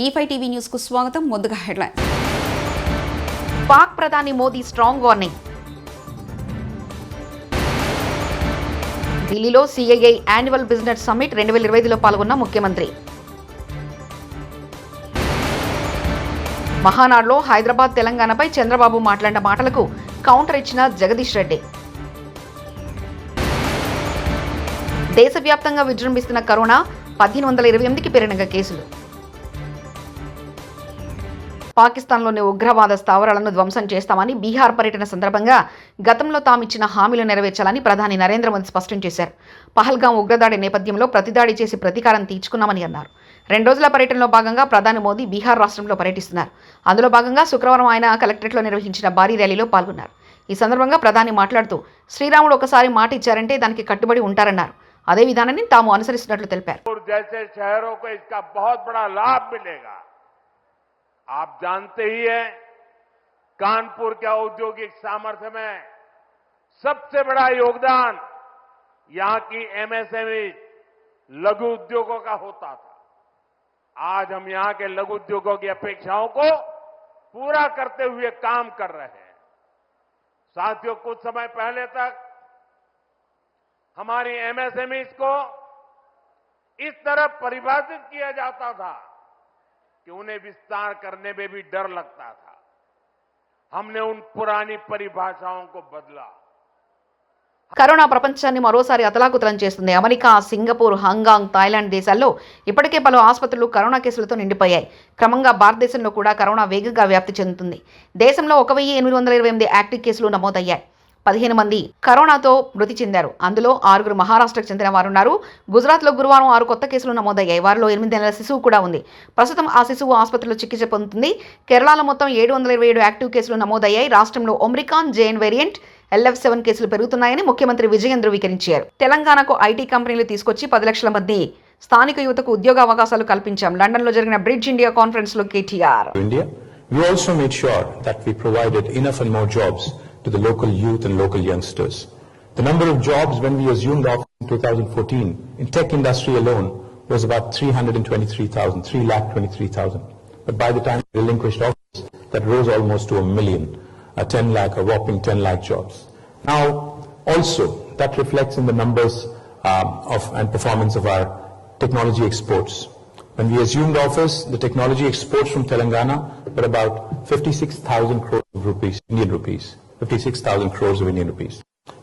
E5 TV news కు స్వాగతం. ముందుగా హెడ్లైన్. పాక్ ప్రధాని మోదీ స్ట్రాంగ్ వార్నింగ్. ఢిల్లీలో సిఐఐ యాన్యువల్ బిజినెస్ సమ్మిట్ 2025లో పాల్గొన్న ముఖ్యమంత్రి. మహానాడులో హైదరాబాద్ తెలంగాణపై చంద్రబాబు మాట్లాడిన మాటలకు కౌంటర్ ఇచ్చిన జగదీష్ రెడ్డి. దేశవ్యాప్తంగా విజృంభిస్తున్న కరోనా 1828కి పెరిగిన కేసులు. పాకిస్తాన్లోని ఉగ్రవాద స్థావరాలను ధ్వంసం చేస్తామని బీహార్ పర్యటన సందర్భంగా గతంలో తామిచ్చిన హామీలు నెరవేర్చాలని ప్రధాని నరేంద్ర మోదీ స్పష్టం చేశారు. పహల్గాం ఉగ్రదాడి నేపథ్యంలో ప్రతిదాడి చేసి ప్రతీకారం తీర్చుకున్నామని అన్నారు. 2 రోజుల పర్యటనలో భాగంగా ప్రధాని మోదీ బీహార్ రాష్ట్రంలో పర్యటిస్తున్నారు. అందులో భాగంగా శుక్రవారం ఆయన కలెక్టరేట్లో నిర్వహించిన భారీ ర్యాలీలో పాల్గొన్నారు. ఈ సందర్భంగా ప్రధాని మాట్లాడుతూ శ్రీరాముడు ఒకసారి మాట ఇచ్చారంటే దానికి కట్టుబడి ఉంటారన్నారు. అదే విధానాన్ని తాము అనుసరిస్తున్నట్లు తెలిపారు. आप जानते ही हैं, कानपुर के औद्योगिक सामर्थ्य में सबसे बड़ा योगदान यहां की एमएसएमई लघु उद्योगों का होता था. आज हम यहां के लघु उद्योगों की अपेक्षाओं को पूरा करते हुए काम कर रहे हैं. साथियों, कुछ समय पहले तक हमारी एमएसएमईज को इस तरह परिभाषित किया जाता था कि उन्हें विस्तार करने में भी डर लगता था. हमने उन पुरानी परिभाषाओं को बदला. కరోనా ప్రపంచాన్ని మరోసారి అతలాకుతలం చేస్తుంది. అమెరికా, సింగపూర్, హాంకాంగ్, థాయిలాండ్ దేశాల్లో ఇప్పటికే పలు ఆసుపత్రులు కరోనా కేసులతో నిండిపోయాయి. క్రమంగా భారతదేశంలో కూడా కరోనా వేగంగా వ్యాప్తి చెందుతుంది. దేశంలో 1828 యాక్టివ్ కేసులు నమోదయ్యాయి. 15 మంది కరోనాతో మృతి చెందారు. అందులో 6 మహారాష్ట్రకు చెందిన వారున్నారు. గుజరాత్లో గురువారం 6 కొత్త కేసులు నమోదయ్యాయి. వారిలో 8 నెలల శిశువు కూడా ఉంది. ప్రస్తుతం ఆ శిశువు ఆసుపత్రిలో చికిత్స పొందుతుంది. కేరళలో మొత్తం 727 యాక్టివ్ కేసులు నమోదయ్యాయి. రాష్ట్రంలో ఒమిక్రాన్ జేఎన్ వేరియంట్ LF7 కేసులు పెరుగుతున్నాయని ముఖ్యమంత్రి విజయన్ ధృవీకరించారు. తెలంగాణకు ఐటీ కంపెనీలు తీసుకొచ్చి 10 లక్షల మంది స్థానిక యువతకు ఉద్యోగ అవకాశాలు కల్పించాం. లండన్లో జరిగిన బ్రిడ్జ్ ఇండియా కాన్ఫరెన్స్లో KTR. We also made sure that we provided enough and more jobs to the local youth and local youngsters. The number of jobs when we assumed office in 2014 in tech industry alone was about 323,000. But by the time we relinquished office, that rose almost to 1 million, a whopping 10 lakh jobs. Now, also, that reflects in the numbers and performance of our technology exports. When we assumed office, the technology exports from Telangana were about 56,000 crores of rupees, Indian rupees. 56,000 crores of Indian rupees.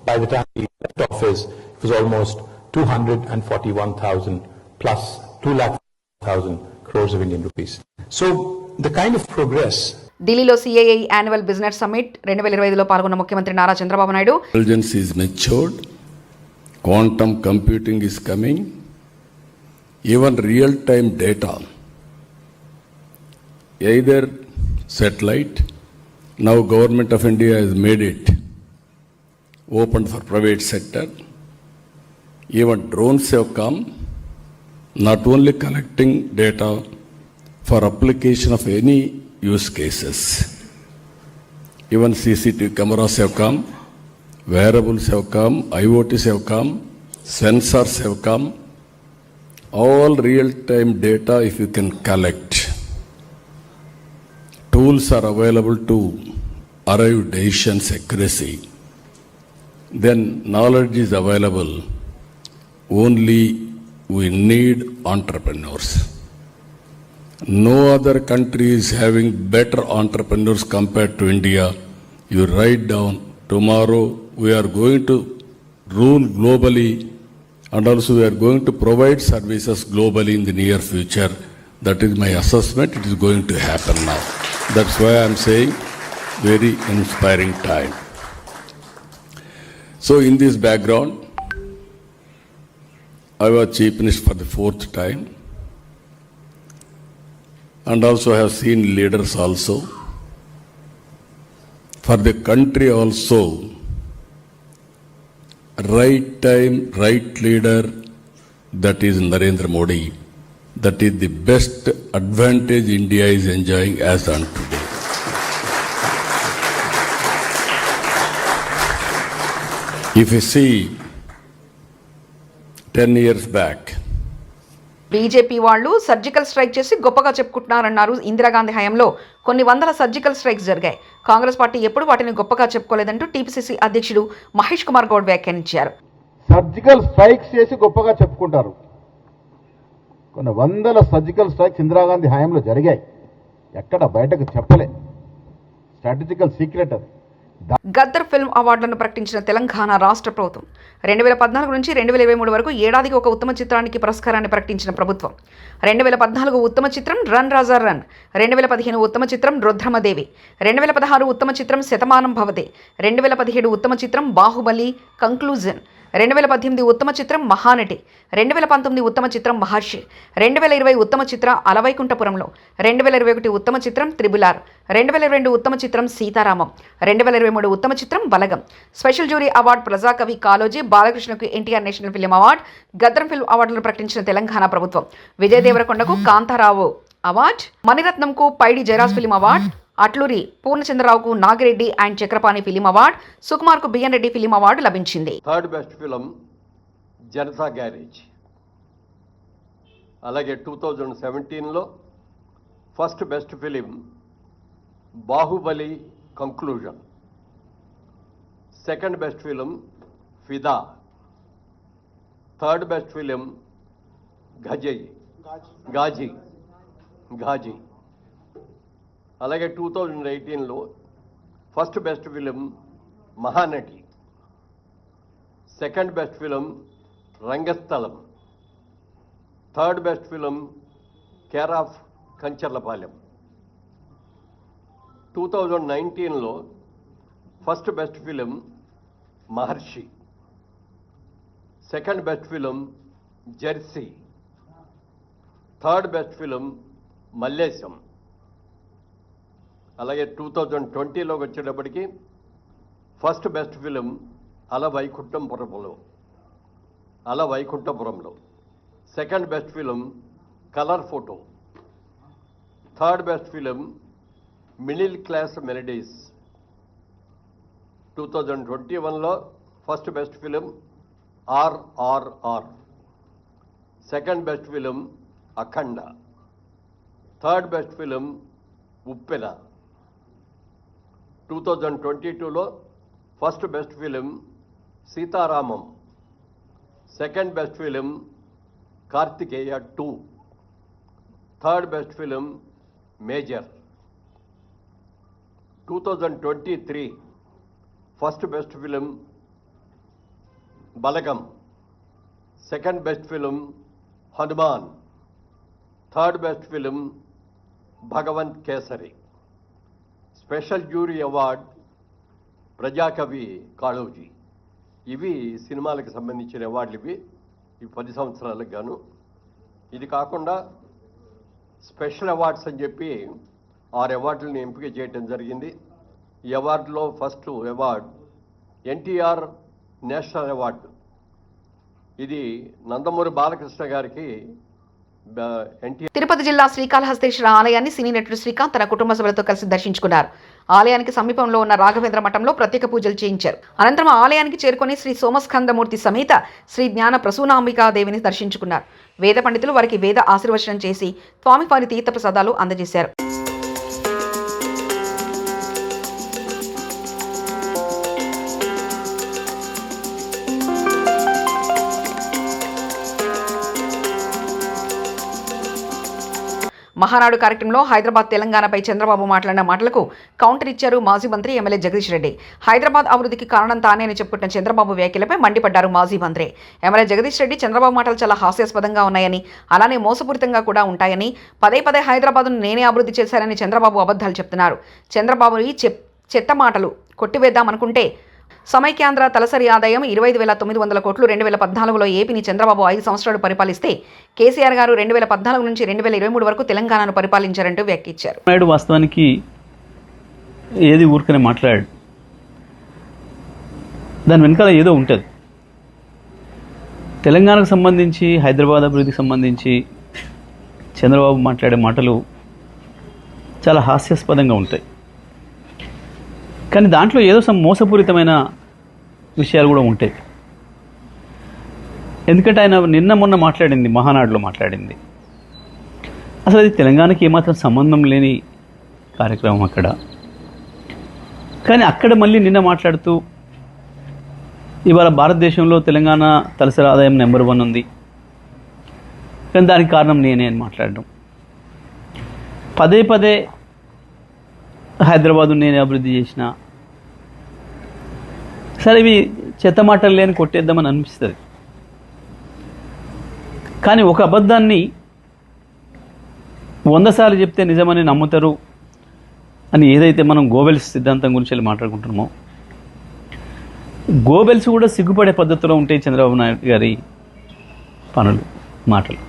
By the time we left office, it was almost 241,000 plus 2,00,000 crores of Indian rupees. So, the kind of progress. ఢిల్లీలో CII annual business summit 2025లో పాల్గొన్న ముఖ్యమంత్రి Nara Chandrababu Naidu. Intelligence is matured, quantum computing is coming, even real-time data, either satellite. Now Government of India has made it open for private sector. Even drones have come, not only collecting data for application of any use cases. Even CCTV cameras have come, wearables have come, IoTs have come, sensors have come. All real-time data if you can collect. Tools are available to arrive decisions accuracy. Then knowledge is available. Only we need entrepreneurs. No other country is having better entrepreneurs compared to India. You write down, tomorrow we are going to rule globally and also we are going to provide services globally in the near future. That is my assessment. It is going to happen now. That's why I am saying very inspiring time. So in this background, I was Chief Minister for the 4th time and also have seen leaders also. For the country also, right time, right leader, that is Narendra Modi. That is the best advantage India is enjoying as on today. If you see 10 years back, BJP వాళ్ళు surgical strike చేసి గొప్పగా చెప్పుకుంటున్నారన్నారు. ఇందిరాగాంధీ హయాంలో కొన్ని వందల surgical strikes జరిగాయి. Congress party ఎప్పుడు వాటిని గొప్పగా చెప్పుకోలేదంటూ టీపీసీసీ అధ్యక్షుడు మహేష్ కుమార్ గౌడ్ వ్యాఖ్యానించారు. సర్జికల్ స్ట్రైక్స్ చేసి గొప్పగా చెప్పుకుంటారు. కొన్ని వందల సర్జికల్ స్ట్రైక్స్ ఇందిరాగాంధీ హయాంలో జరిగాయి. ఎక్కడ బయటకు చెప్పలే. స్ట్రాటజికల్ సీక్రెట్ అది. గద్దర్ ఫిల్మ్ అవార్డులను ప్రకటించిన తెలంగాణ రాష్ట్ర ప్రభుత్వం 2014 నుంచి 2023 వరకు ఏడాదికి ఒక ఉత్తమ చిత్రానికి పురస్కారాన్ని ప్రకటించిన ప్రభుత్వం. 2014 ఉత్తమ చిత్రం రన్ రాజా రన్, 2015 ఉత్తమ చిత్రం రుద్రమదేవి, 2016 ఉత్తమ చిత్రం శతమానం భవతే, 2017 ఉత్తమ చిత్రం బాహుబలి కంక్లూజన్, 2018 ఉత్తమ చిత్రం మహానటి, 2019 ఉత్తమ చిత్రం మహర్షి, 2020 ఉత్తమ చిత్రం అలవైకుంఠపురంలో, 2021 ఉత్తమ చిత్రం త్రిబులార్, 2022 ఉత్తమ చిత్రం సీతారామం, 2023 ఉత్తమ చిత్రం బలగం. స్పెషల్ జ్యూరీ అవార్డు ప్రజాకవి కాళోజీ బాలకృష్ణకు NTR national film award, Gaddar film అవార్డులను ప్రకటించిన తెలంగాణ ప్రభుత్వం. విజయ్ దేవరకొండకు కాంతారావు అవార్డు, మణిరత్నంకు పైడి జయరాజ్ ఫిల్మ్ అవార్డు, అట్లూరి పూర్ణచంద్రరావుకు Nagireddy and Chakrapani film award, సుకుమార్కు బిఎన్ రెడ్డి ఫిలిం అవార్డు లభించింది. Third best film Janatha garage. అలాగే 2017లో first best film Baahubali conclusion, second best film Fidaa, third best film Ghazi. అలాగే 2018లో first best film Mahanati, second best film Rangasthalam, third best film care of Kancharapalem. 2019లో first best film Maharshi, second best film Jersey, third best film Mallesham. అలాగే 2020లోకి వచ్చేటప్పటికి first best film వైకుంఠపురంలో, second best film colour photo, third best film middle class melodies. 2021లో first best film RRR, second best film Akhanda, third best film Uppena. 2022లో first best film Sitaramam, second best film Karthikeya 2, third best film Major. 2023 first best film Balagam, second best film Hanuman, third best film Bhagavanth Kesari. Special jury award ప్రజాకవి కాళోజీ. ఇవి సినిమాలకు సంబంధించిన అవార్డులు. ఇవి ఈ 10 సంవత్సరాలకు గాను. ఇది కాకుండా స్పెషల్ అవార్డ్స్ అని చెప్పి 6 అవార్డులను ఎంపిక చేయడం జరిగింది. ఈ అవార్డులో first award NTR national award. ఇది నందమూరి బాలకృష్ణ గారికి తిరుపతి జిల్లా శ్రీకాళహస్తీశ్వర ఆలయాన్ని సినీ నటుడు శ్రీకాంత్ తన కుటుంబ సభ్యులతో కలిసి దర్శించుకున్నారు. ఆలయానికి సమీపంలో ఉన్న రాఘవేంద్ర మఠంలో ప్రత్యేక పూజలు చేయించారు. అనంతరం ఆలయానికి చేరుకుని శ్రీ సోమస్కందమూర్తి సమేత శ్రీ జ్ఞాన ప్రసూనాంబికాదేవిని దర్శించుకున్నారు. వేద పండితులు వారికి వేద ఆశీర్వచనం చేసి స్వామివారి తీర్థ ప్రసాదాలు అందజేశారు. మహానాడు కార్యక్రమంలో హైదరాబాద్ తెలంగాణపై చంద్రబాబు మాట్లాడిన మాటలకు కౌంటర్ ఇచ్చారు మాజీ మంత్రి ఎమ్మెల్యే జగదీష్ రెడ్డి. హైదరాబాద్ అభివృద్ధికి కారణం తానే అని చెప్పుకుంటున్న చంద్రబాబు వ్యాఖ్యలపై మండిపడ్డారు మాజీ మంత్రి. ఎమ్మెల్యే జగదీష్ రెడ్డి చంద్రబాబు మాటలు చాలా హాస్యాస్పదంగా ఉన్నాయని, అలానే మోసపూరితంగా కూడా ఉంటాయని, పదే హైదరాబాద్ను నేనే అభివృద్ధి చేశారని చంద్రబాబు అబద్ధాలు చెప్తున్నారు. చంద్రబాబు చెత్త మాటలు కొట్టివేద్దామనుకుంటే సమైక్యాంధ్ర తలసరి ఆదాయం 25,900 కోట్లు 2014లో ఏపీని చంద్రబాబు 5 సంవత్సరాలు పరిపాలిస్తే కేసీఆర్ గారు 2014 నుంచి 2023 వరకు తెలంగాణను పరిపాలించారంటూ వ్యాఖ్యించారు. నాయుడు వాస్తవానికి ఏది ఊరికనే మాట్లాడాడు, దాని వెనకాల ఏదో ఉంటుంది. తెలంగాణకు సంబంధించి, హైదరాబాద్ అభివృద్ధికి సంబంధించి చంద్రబాబు మాట్లాడే మాటలు చాలా హాస్యాస్పదంగా ఉంటాయి. కానీ దాంట్లో ఏదో మోసపూరితమైన విషయాలు కూడా ఉంటాయి. ఎందుకంటే ఆయన నిన్న మొన్న మాట్లాడింది, మహానాడులో మాట్లాడింది. అసలు అది తెలంగాణకి ఏమాత్రం సంబంధం లేని కార్యక్రమం అక్కడ. కానీ అక్కడ మళ్ళీ నిన్న మాట్లాడుతూ ఇవాళ భారతదేశంలో తెలంగాణ తలసరి ఆదాయం నెంబర్ 1 ఉంది, కానీ దానికి కారణం నేనే అని మాట్లాడడం. పదే పదే హైదరాబాదు నేనే అభివృద్ధి చేసిన. సరే, ఇవి చెత్త మాటలు లేని కొట్టేద్దామని అనిపిస్తుంది. కానీ ఒక అబద్ధాన్ని 100 సార్లు చెప్తే నిజమని నమ్ముతారు అని ఏదైతే మనం గోబెల్స్ సిద్ధాంతం గురించి వెళ్ళి మాట్లాడుకుంటున్నామో, గోబెల్స్ కూడా సిగ్గుపడే పద్ధతిలో ఉంటాయి చంద్రబాబు నాయుడు గారి పనులు, మాటలు.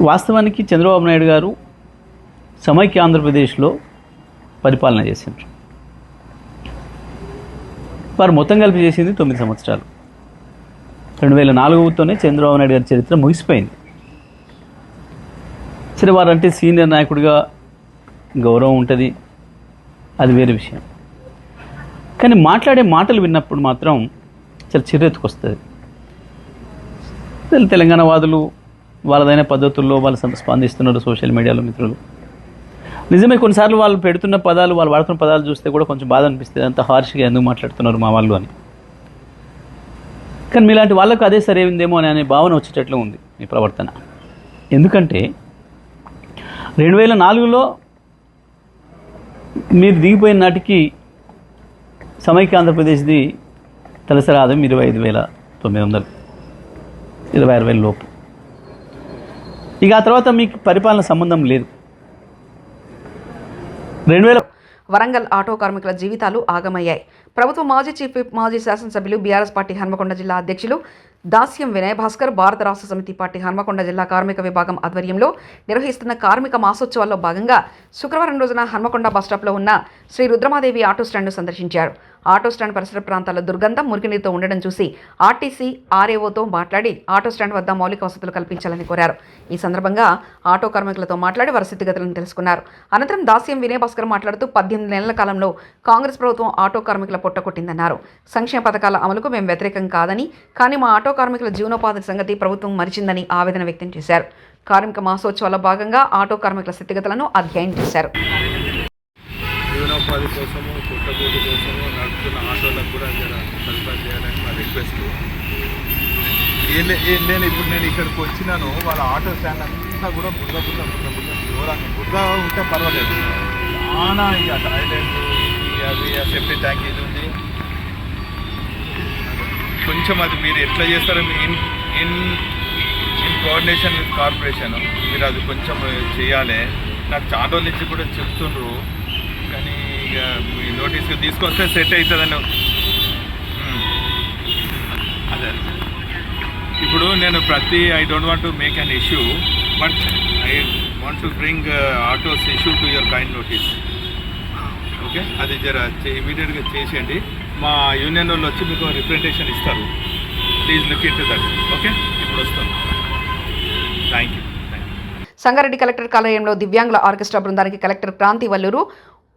వాస్తవానికి చంద్రబాబు నాయుడు గారు సమైక్య ఆంధ్రప్రదేశ్లో పరిపాలన చేసిండ్రు. వారు మొత్తం కలిపి చేసింది 9 సంవత్సరాలు. 2004తోనే చంద్రబాబు నాయుడు గారి చరిత్ర ముగిసిపోయింది. సరే, వారంటే సీనియర్ నాయకుడిగా గౌరవం ఉంటుంది, అది వేరే విషయం. కానీ మాట్లాడే మాటలు విన్నప్పుడు మాత్రం చాలా చిరెత్తుకొస్తుంది. తెలంగాణ వాదులు వాళ్ళదైన పద్ధతుల్లో వాళ్ళు స్పందిస్తున్నారు సోషల్ మీడియాలో. మిత్రులు, నిజమే, కొన్నిసార్లు వాళ్ళు పెడుతున్న పదాలు, వాళ్ళు వాడుతున్న పదాలు చూస్తే కూడా కొంచెం బాధ అనిపిస్తుంది. అంత హార్ష్గా ఎందుకు మాట్లాడుతున్నారు మా వాళ్ళు అని. కానీ మీలాంటి వాళ్ళకు అదే సరైందేమో అనే భావన వచ్చేటట్లు ఉంది మీ ప్రవర్తన. ఎందుకంటే 2004లో మీరు దిగిపోయిన నాటికి సమైక్య ఆంధ్రప్రదేశ్ది తలసరి ఆదాయం 25,900, 26,000 లోపు. ఇక ఆ తర్వాత మీకు పరిపాలన సంబంధం లేదు. 2000 వరంగల్ ఆటో కార్మికుల జీవితాలు ఆగమయ్యాయి. ప్రభుత్వ మాజీ చీఫ్ విప్, మాజీ శాసనసభ్యులు, బీఆర్ఎస్ పార్టీ హన్మకొండ జిల్లా అధ్యక్షులు దాస్యం వినయ్ భాస్కర్, భారత రాష్ట్ర సమితి పార్టీ హన్మకొండ జిల్లా కార్మిక విభాగం ఆధ్వర్యంలో నిర్వహిస్తున్న కార్మిక మాసోత్సవాల్లో భాగంగా శుక్రవారం రోజున హన్మకొండ బస్టాప్లో ఉన్న శ్రీ రుద్రమాదేవి ఆటో స్టాండ్ను సందర్శించారు. ఆటో స్టాండ్ పరిసర ప్రాంతాల్లో దుర్గంధం, మురికినీరుతో ఉండడం చూసి ఆర్టీసీ ఆర్ఏఓతో మాట్లాడి ఆటో స్టాండ్ వద్ద మౌలిక వసతులు కల్పించాలని కోరారు. ఈ సందర్భంగా ఆటో కార్మికులతో మాట్లాడి వారి స్థితిగతులను తెలుసుకున్నారు. అనంతరం దాస్యం వినయ్ భాస్కర్ మాట్లాడుతూ 18 నెలల కాలంలో కాంగ్రెస్ ప్రభుత్వం ఆటో కార్మికుల పొట్టకొట్టిందన్నారు. సంక్షేమ పథకాల అమలుకు మేము వ్యతిరేకం కాదని, కానీ మా ఆటో కార్మికుల జీవనోపాధి సంగతి ప్రభుత్వం మరిచిందని ఆవేదన వ్యక్తం చేశారు. కార్మిక మాసోత్సవాల భాగంగా ఆటో కార్మికుల స్థితిగతులను అధ్యయనం చేశారు. జీవనోపాధి కోసము, పుట్టగూడు కోసము నడుపుతున్న ఆటోలకు కూడా జర సరఫరా చేయాలని మా రిక్వెస్ట్. నేను ఇక్కడికి వచ్చినాను, వాళ్ళ ఆటో స్టాండ్ అంతా కూడా బురద దూరంగా బురద ఉంటే పర్వాలేదు, చాలా ఇక టాయిలెట్ అవి సేఫ్టీ ట్యాంక్ ఇది ఉంది. కొంచెం అది మీరు ఎట్లా చేస్తారో ఇన్ కోఆర్డినేషన్ విత్ కార్పొరేషన్ మీరు అది కొంచెం చేయాలి. నాకు చాలా రోజుల నుంచి కూడా చెప్తుండ్రు, కానీ ఇక మీ నోటీస్కి తీసుకొస్తే సెట్ అవుతుందని. అదే ఇప్పుడు నేను I don't want to make an issue, but I want to bring autos issue to your kind notice. Okay, అది జర ఇమీడియట్గా చేసేయండి. మా యూనియన్ వాళ్ళు వచ్చి మీకు రిప్రజెంటేషన్ ఇస్తారు. Please look in to that. Okay, ఇప్పుడు వస్తాను. Thank you. సంగారెడ్డి కలెక్టర్ కార్యాలయంలో దివ్యాంగుల ఆర్కెస్ట్రా బృందానికి కలెక్టర్ క్రాంతి వల్లూరు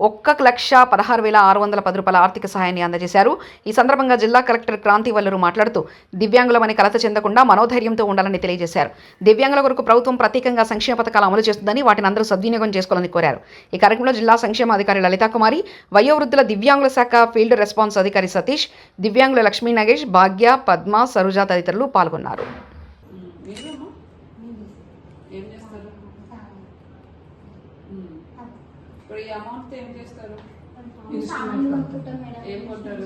1,16,610 రూపాయల ఆర్థిక సహాయాన్ని అందజేశారు. ఈ సందర్భంగా జిల్లా కలెక్టర్ క్రాంతి వల్లూరు మాట్లాడుతూ దివ్యాంగులమని కలత చెందకుండా మనోధైర్యంతో ఉండాలని తెలియజేశారు. దివ్యాంగుల కొరకు ప్రభుత్వం ప్రత్యేకంగా సంక్షేమ పథకాలు అమలు చేస్తుందని, వాటిని అందరూ సద్వినియోగం చేసుకోవాలని కోరారు. ఈ కార్యక్రమంలో జిల్లా సంక్షేమ అధికారి లలితాకుమారి, వయోవృద్ధుల దివ్యాంగుల శాఖ ఫీల్డ్ రెస్పాన్స్ అధికారి సతీష్, దివ్యాంగుల లక్ష్మీ నగేష్, భాగ్య, పద్మ, సరుజ తదితరులు పాల్గొన్నారు. ఈ అమౌంట్ ఏం చేస్తారు? ఏం కొంటారు?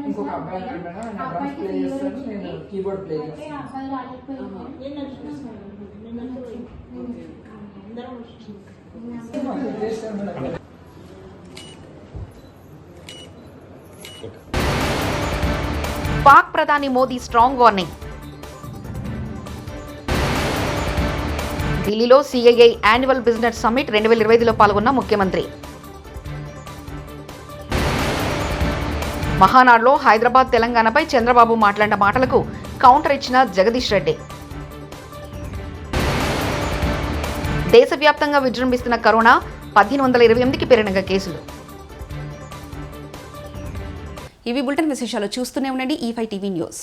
ఇంకొక అబ్బాయి ప్లే చేస్తాను, నేను కీబోర్డ్ ప్లే చేస్తాను. పాక్ ప్రధాని మోదీ స్ట్రాంగ్ వార్నింగ్. ఢిల్లీలో సిఐఐ యాన్యువల్ బిజినెస్ సమ్మిట్ 2025లో పాల్గొన్న ముఖ్యమంత్రి. మహానాడులో హైదరాబాద్, తెలంగాణపై చంద్రబాబు మాట్లాడిన మాటలకు కౌంటర్ ఇచ్చిన జగదీష్ రెడ్డి. దేశవ్యాప్తంగా విజృంభిస్తున్న కరోనా, 1828కి పెరిగిన కేసులు. ఇవి బులెటిన్ విశేషాలు. చూస్తూనే ఉండండి E5 టీవీ న్యూస్.